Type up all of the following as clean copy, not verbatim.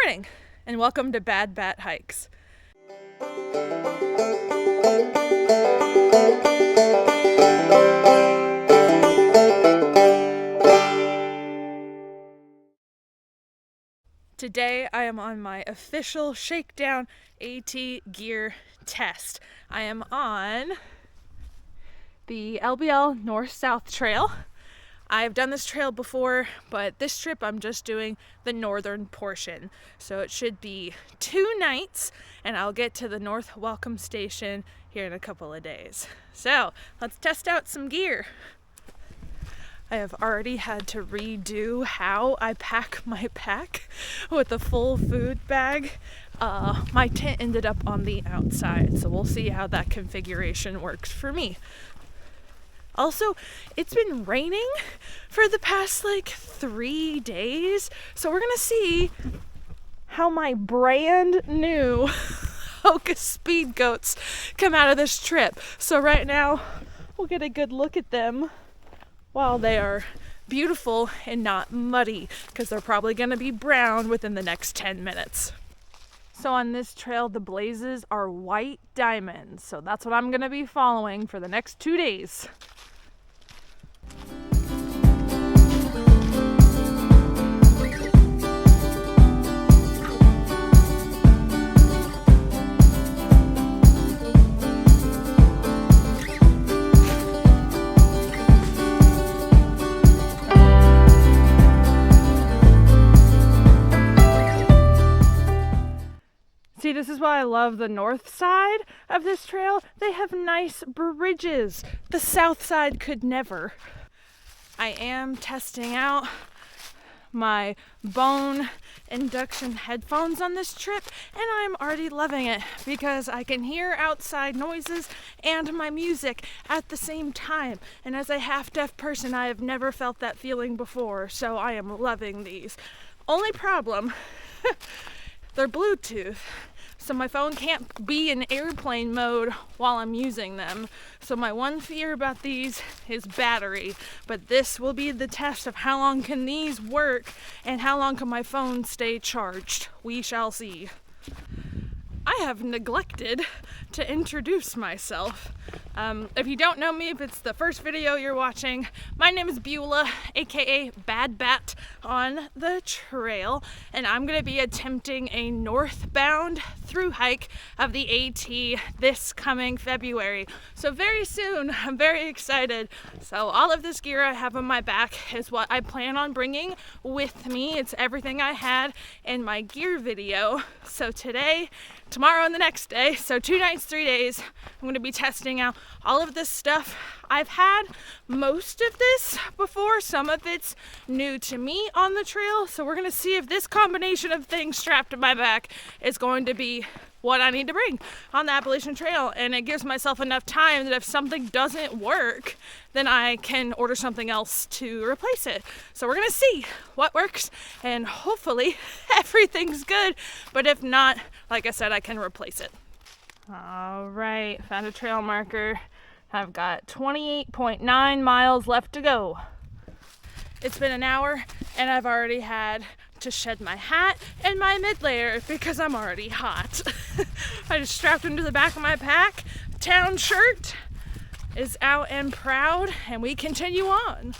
morning, and welcome to Bad Bat Hikes. Today I am on my official Shakedown AT gear test. I am on the LBL North-South Trail. I've done this trail before, but this trip I'm just doing the northern portion. So it should be 2 nights, and I'll get to the North Welcome Station here in a couple of days. So let's test out some gear. I have already had to redo how I pack my pack with a full food bag. My tent ended up on the outside, so we'll see how that configuration works for me. Also, it's been raining for the past 3 days, so we're gonna see how my brand new Hoka Speed Goats come out of this trip. So right now, we'll get a good look at them while they are beautiful and not muddy, because they're probably gonna be brown within the next 10 minutes. So on this trail, the blazes are white diamonds, so that's what I'm gonna be following for the next 2 days. See, this is why I love the north side of this trail. They have nice bridges. The south side could never. I am testing out my Bone induction headphones on this trip, and I'm already loving it because I can hear outside noises and my music at the same time. And as a half-deaf person, I have never felt that feeling before, so I am loving these. Only problem, they're Bluetooth, so my phone can't be in airplane mode while I'm using them. So my one fear about these is battery, but this will be the test of how long can these work and how long can my phone stay charged. We shall see. I have neglected to introduce myself. If you don't know me, if it's the first video you're watching, my name is Beulah, aka Bad Bat on the trail, and I'm going to be attempting a northbound through hike of the AT this coming February. So very soon, I'm very excited. So all of this gear I have on my back is what I plan on bringing with me. It's everything I had in my gear video. So today, tomorrow, and the next day, so 2 nights, 3 days, I'm going to be testing out all of this stuff. I've had most of this before. Some of it's new to me on the trail. So we're going to see if this combination of things strapped to my back is going to be what I need to bring on the Appalachian Trail. And it gives myself enough time that if something doesn't work, then I can order something else to replace it. So we're going to see what works, and hopefully everything's good. But if not, like I said, I can replace it. All right, found a trail marker. I've got 28.9 miles left to go. It's been an hour, and I've already had to shed my hat and my mid-layer because I'm already hot. I just strapped them to the back of my pack. Town shirt is out and proud, and we continue on.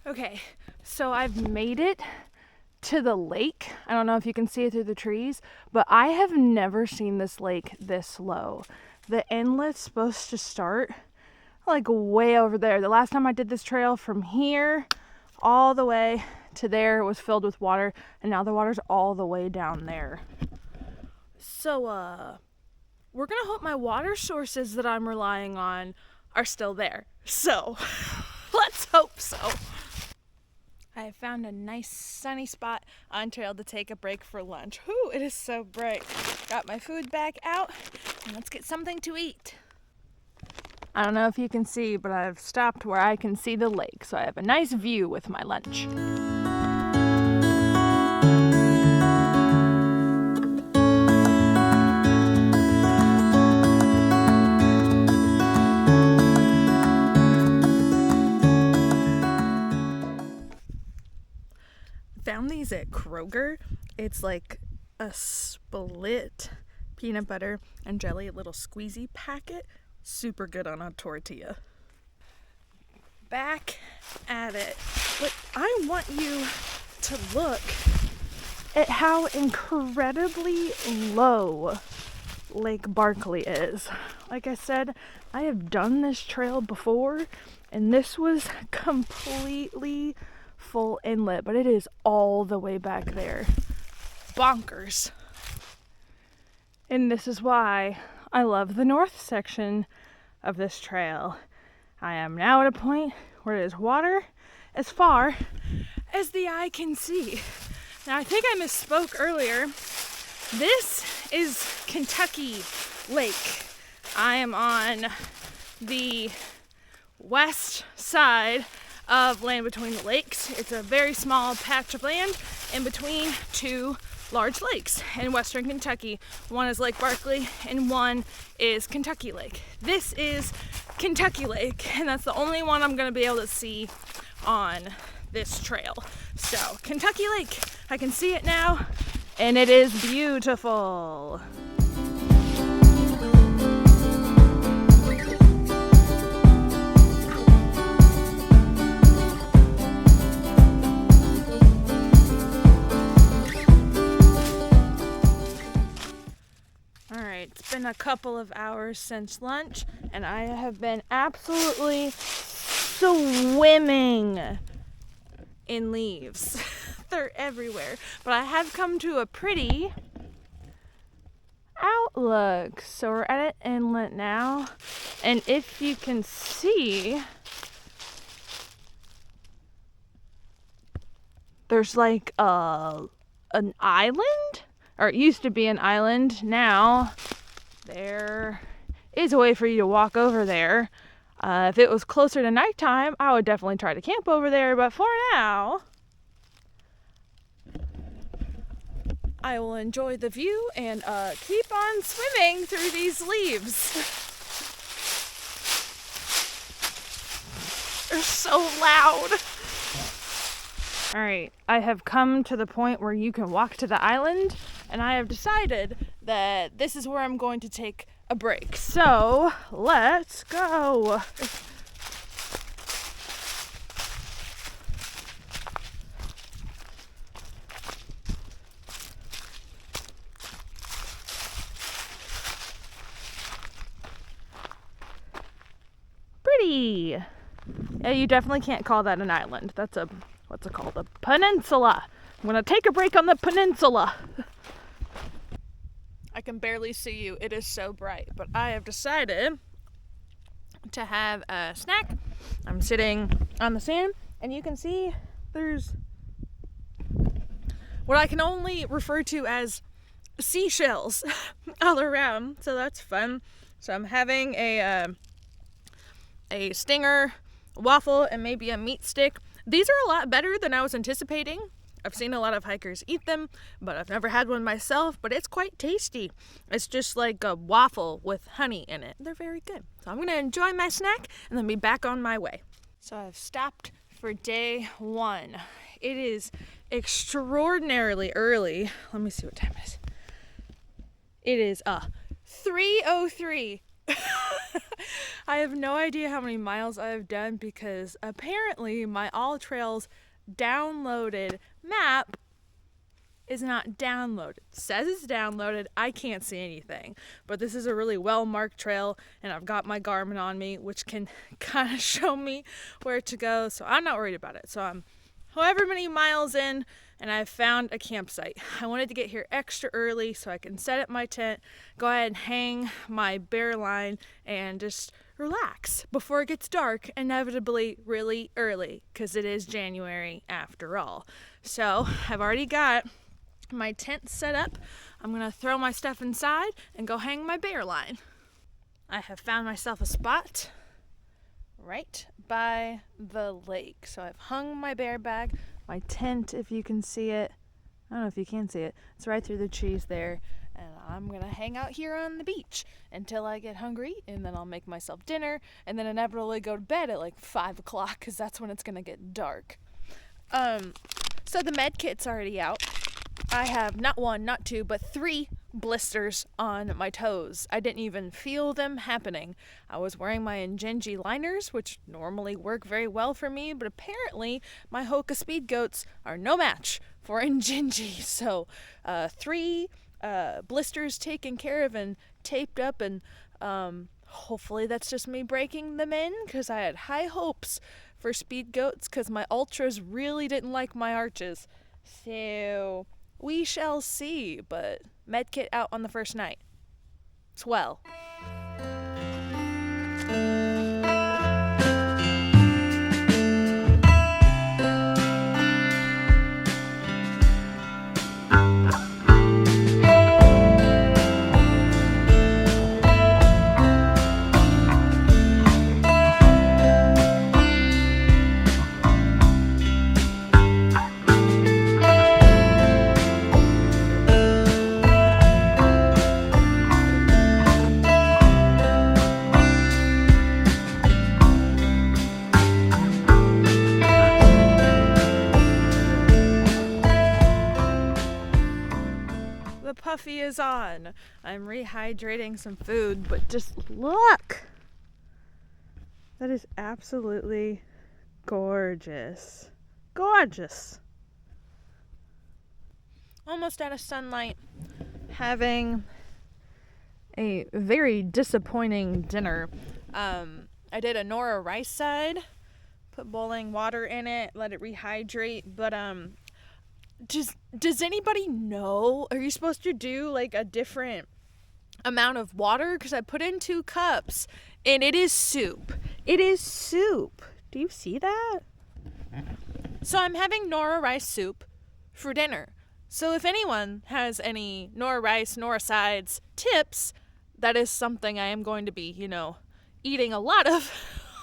Okay, so I've made it to the lake. I don't know if you can see it through the trees, but I have never seen this lake this low. The inlet's supposed to start way over there. The last time I did this trail, from here all the way to there, was filled with water, and now the water's all the way down there. So we're gonna hope my water sources that I'm relying on are still there. So let's hope so. I found a nice sunny spot on trail to take a break for lunch. Whew, it is so bright. Got my food bag out, and let's get something to eat. I don't know if you can see, but I've stopped where I can see the lake, so I have a nice view with my lunch. Found these at Kroger. It's like a split peanut butter and jelly little squeezy packet. Super good on a tortilla. Back at it. But I want you to look at how incredibly low Lake Barkley is. Like I said, I have done this trail before, and this was completely full inlet, but it is all the way back there. Bonkers. And this is why I love the north section of this trail. I am now at a point where it is water as far as the eye can see. Now, I think I misspoke earlier. This is Kentucky Lake. I am on the west side of Land Between the Lakes. It's a very small patch of land in between two large lakes in western Kentucky. One is Lake Barkley and one is Kentucky Lake. This is Kentucky Lake, and that's the only one I'm going to be able to see on this trail. So, Kentucky Lake, I can see it now, and it is beautiful. Alright, it's been a couple of hours since lunch, and I have been absolutely swimming in leaves. They're everywhere. But I have come to a pretty outlook. So we're at an inlet now, and if you can see, there's like an island, or it used to be an island. Now there is a way for you to walk over there. If it was closer to nighttime, I would definitely try to camp over there, but for now, I will enjoy the view and keep on swimming through these leaves. They're so loud. Alright, I have come to the point where you can walk to the island, and I have decided that this is where I'm going to take a break. So, let's go. Pretty. Yeah, you definitely can't call that an island. That's a, what's it called? A peninsula. I'm gonna take a break on the peninsula. I can barely see you. It is so bright. But I have decided to have a snack. I'm sitting on the sand, and you can see there's what I can only refer to as seashells all around. So that's fun. So I'm having a stinger, waffle, and maybe a meat stick. These are a lot better than I was anticipating. I've seen a lot of hikers eat them, but I've never had one myself, but it's quite tasty. It's just like a waffle with honey in it. They're very good. So I'm going to enjoy my snack and then be back on my way. So I've stopped for day one. It is extraordinarily early. Let me see what time it is. It is 3:03. I have no idea how many miles I have done because apparently my All Trails downloaded map is not downloaded. It says it's downloaded. I can't see anything. But this is a really well-marked trail, and I've got my Garmin on me, which can kind of show me where to go, so I'm not worried about it. So I'm however many miles in, and I've found a campsite. I wanted to get here extra early so I can set up my tent, go ahead and hang my bear line, and just relax before it gets dark, inevitably really early, because it is January after all. So I've already got my tent set up. I'm going to throw my stuff inside and go hang my bear line. I have found myself a spot right by the lake. So I've hung my bear bag, my tent, if you can see it. I don't know if you can see it. It's right through the trees there. And I'm going to hang out here on the beach until I get hungry, and then I'll make myself dinner, and then inevitably go to bed at like 5 o'clock because that's when it's going to get dark. So the med kit's already out. I have not one, not two, but 3 blisters on my toes. I didn't even feel them happening. I was wearing my Ingenji liners, which normally work very well for me, but apparently my Hoka Speed Goats are no match for Ingenji. So 3 blisters taken care of and taped up, and hopefully that's just me breaking them in, because I had high hopes for Speed Goats because my ultras really didn't like my arches. So we shall see, but medkit out on the first night. Swell. The puffy is on. I'm rehydrating some food, but just look! That is absolutely gorgeous. Gorgeous! Almost out of sunlight. Having a very disappointing dinner. I did a Nora rice side, put boiling water in it, let it rehydrate, but does anybody know, are you supposed to do like a different amount of water? Because I put in 2 cups and it is soup. It is soup. Do you see that? So I'm having Nora rice soup for dinner. So if anyone has any Nora rice, Nora sides tips, that is something I am going to be, eating a lot of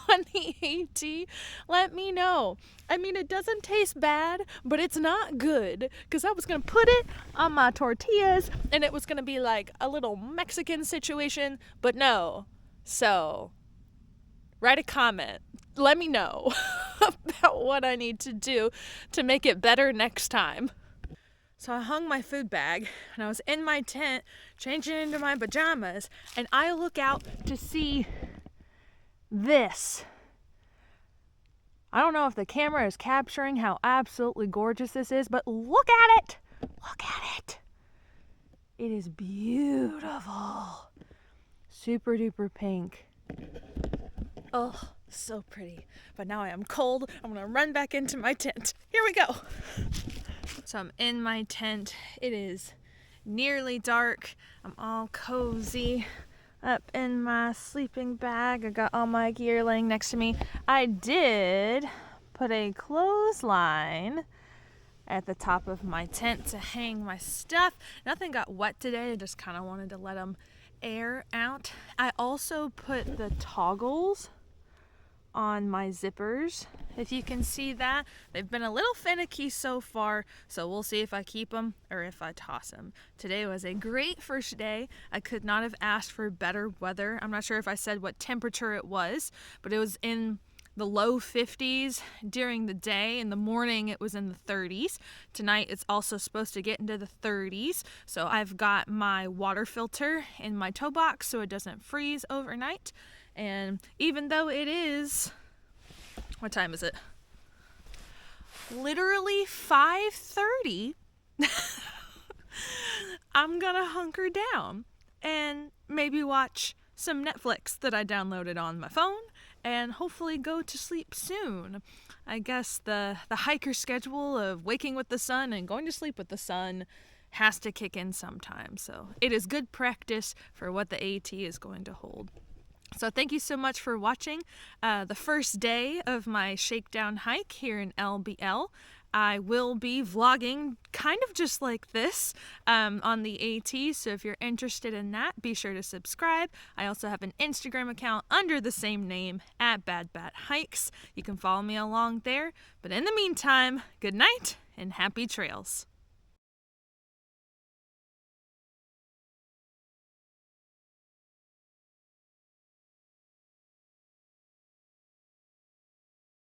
on the AT, let me know. I mean, it doesn't taste bad, but it's not good, because I was going to put it on my tortillas, and it was going to be like a little Mexican situation, but no. So, write a comment. Let me know about what I need to do to make it better next time. So I hung my food bag, and I was in my tent, changing into my pajamas, and I look out to see this. I don't know if the camera is capturing how absolutely gorgeous this is, but look at it! Look at it! It is beautiful. Super duper pink. Oh, so pretty. But now I am cold. I'm gonna run back into my tent. Here we go. So I'm in my tent. It is nearly dark. I'm all cozy up in my sleeping bag. I got all my gear laying next to me. I did put a clothesline at the top of my tent to hang my stuff. Nothing got wet today. I just kind of wanted to let them air out. I also put the toggles on my zippers. If you can see that, they've been a little finicky so far, so we'll see if I keep them or if I toss them. Today was a great first day. I could not have asked for better weather. I'm not sure if I said what temperature it was, but it was in the low 50s during the day. In the morning, it was in the 30s. Tonight, it's also supposed to get into the 30s. So I've got my water filter in my toe box so it doesn't freeze overnight. And even though it is, what time is it? Literally 5:30. I'm gonna hunker down and maybe watch some Netflix that I downloaded on my phone and hopefully go to sleep soon. I guess the hiker schedule of waking with the sun and going to sleep with the sun has to kick in sometime. So it is good practice for what the AT is going to hold. So thank you so much for watching the first day of my Shakedown hike here in LBL. I will be vlogging kind of just like this on the AT, so if you're interested in that, be sure to subscribe. I also have an Instagram account under the same name, @BadBatHikes. You can follow me along there. But in the meantime, good night and happy trails.